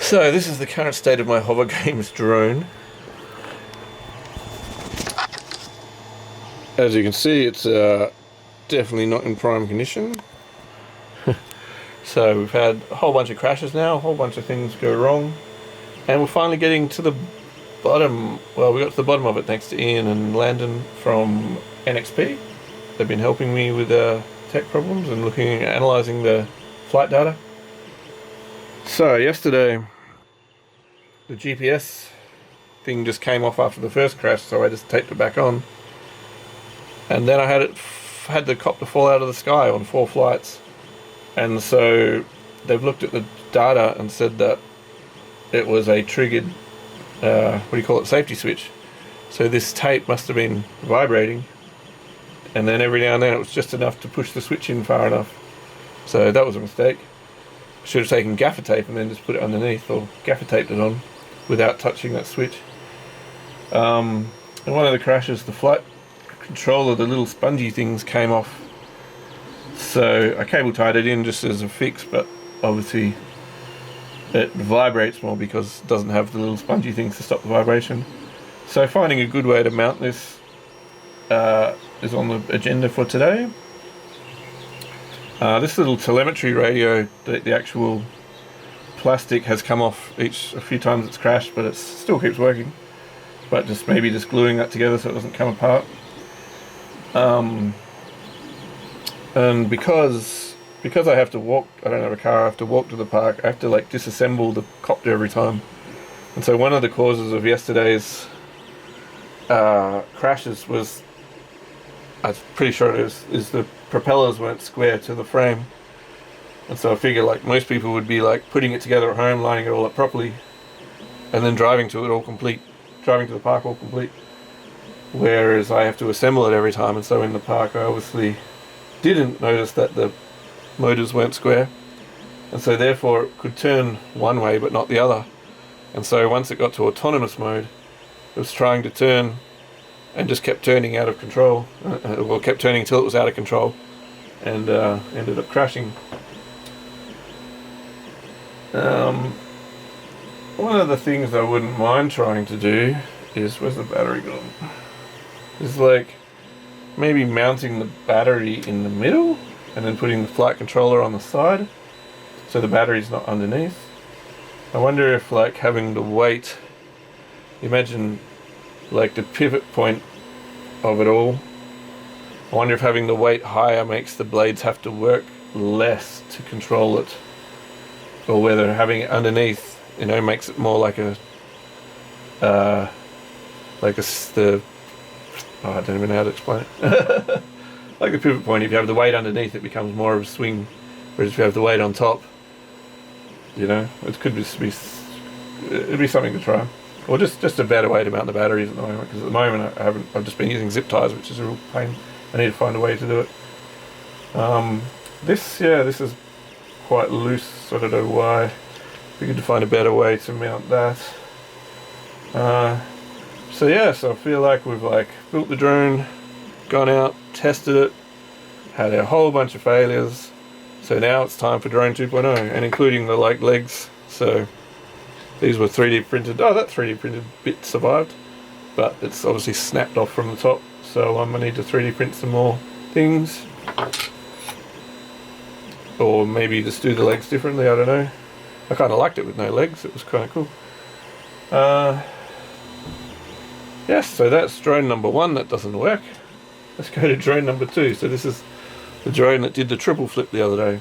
So this is the current state of my Hover Games drone. As you can see, it's definitely not in prime condition. So we've had a whole bunch of crashes now, a whole bunch of things go wrong, and we're finally getting to the bottom. Well, we got to the bottom of it thanks to Ian and Landon from NXP. They've been helping me with tech problems and analysing the flight data. So yesterday, the GPS thing just came off after the first crash, so I just taped it back on. And then I had the copter fall out of the sky on 4 flights. And so they've looked at the data and said that it was a triggered, safety switch. So this tape must have been vibrating. And then every now and then it was just enough to push the switch in far enough. So that was a mistake. I should have taken gaffer tape and then just put it underneath, or gaffer taped it on without touching that switch. And one of the crashes, the flight controller, the little spongy things came off. So I cable tied it in just as a fix, but obviously it vibrates more because it doesn't have the little spongy things to stop the vibration. So finding a good way to mount this is on the agenda for today. This little telemetry radio, the actual plastic has come off a few times it's crashed, but it still keeps working. But just gluing that together so it doesn't come apart. And because I have to walk, I don't have a car, I have to walk to the park, I have to disassemble the copter every time. And so one of the causes of yesterday's crashes was, I'm pretty sure it is the propellers weren't square to the frame. And so I figure most people would be putting it together at home, lining it all up properly, and then driving to the park all complete. Whereas I have to assemble it every time, and so in the park I obviously didn't notice that the motors weren't square, and so therefore it could turn one way but not the other. And so once it got to autonomous mode, it was trying to turn and just kept turning out of control, kept turning until it was out of control, and ended up crashing. One of the things I wouldn't mind trying to do is, where's the battery gone? Is maybe mounting the battery in the middle and then putting the flight controller on the side so the battery's not underneath. I wonder if having the weight, imagine the pivot point of it all, I wonder if having the weight higher makes the blades have to work less to control it, or whether having it underneath makes it more I don't even know how to explain it. Like the pivot point, if you have the weight underneath, it becomes more of a swing, whereas if you have the weight on top, it could just be, it'd be something to try. Or just a better way to mount the batteries at the moment, because at the moment I've just been using zip ties, which is a real pain. I need to find a way to do it. This is quite loose, so I don't know why. We could find a better way to mount that. So I feel like we've built the drone, gone out, tested it, had a whole bunch of failures. So now it's time for Drone 2.0, and including the legs. So these were 3D printed. Oh, that 3D printed bit survived, but it's obviously snapped off from the top. So I need to 3D print some more things, or maybe just do the legs differently. I don't know. I kind of liked it with no legs. It was kind of cool. Yes, so that's drone number 1 that doesn't work. Let's go to drone number 2. So this is the drone that did the triple flip the other day.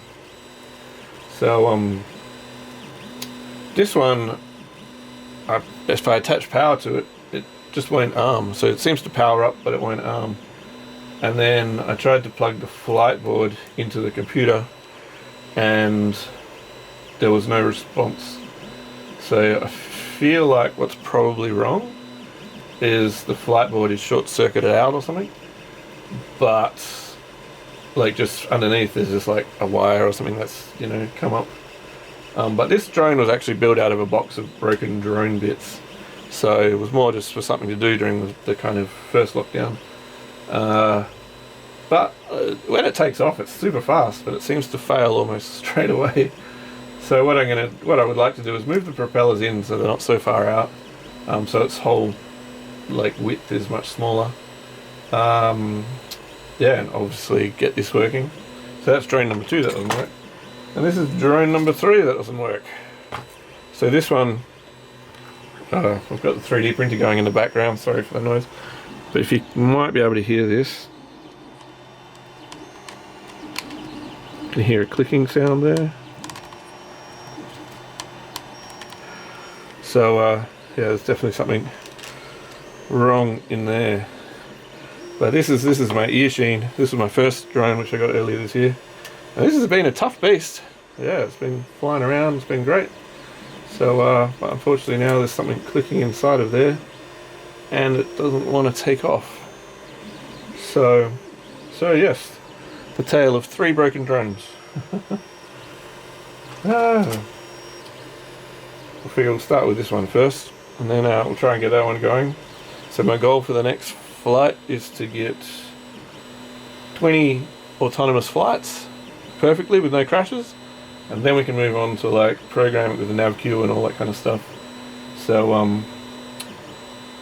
So this one, if I attach power to it, it just won't arm. So it seems to power up, but it won't arm. And then I tried to plug the flight board into the computer, and there was no response. So I feel like what's probably wrong is the flight board is short-circuited out or something, but just underneath there's just a wire or something that's come up. But this drone was actually built out of a box of broken drone bits, so it was more just for something to do during the kind of first lockdown. But when it takes off, it's super fast, but it seems to fail almost straight away. So what I would like to do is move the propellers in so they're not so far out, so its whole like width is much smaller. Yeah, and obviously get this working. So that's drone number 2 that doesn't work, and this is drone number 3 that doesn't work. So this one, I've got the 3D printer going in the background. Sorry for the noise, but if you might be able to hear this, you can hear a clicking sound there. So yeah, there's definitely something wrong in there. But this is my Earsheen. This was my first drone, which I got earlier this year, and this has been a tough beast. Yeah, it's been flying around, it's been great. So but unfortunately now there's something clicking inside of there and it doesn't want to take off. So yes, the tale of 3 broken drones. I figure we'll start with this one first, and then we'll try and get that one going. So my goal for the next flight is to get 20 autonomous flights perfectly with no crashes, and then we can move on to like program it with the NavQ and all that kind of stuff. So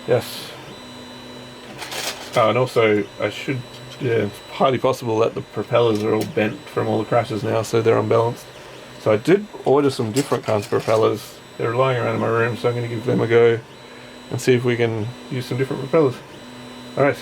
yes. Oh, and also yeah, it's highly possible that the propellers are all bent from all the crashes now, so they're unbalanced. So I did order some different kinds of propellers. They're lying around in my room, so I'm going to give them a go and see if we can use some different propellers. Alright.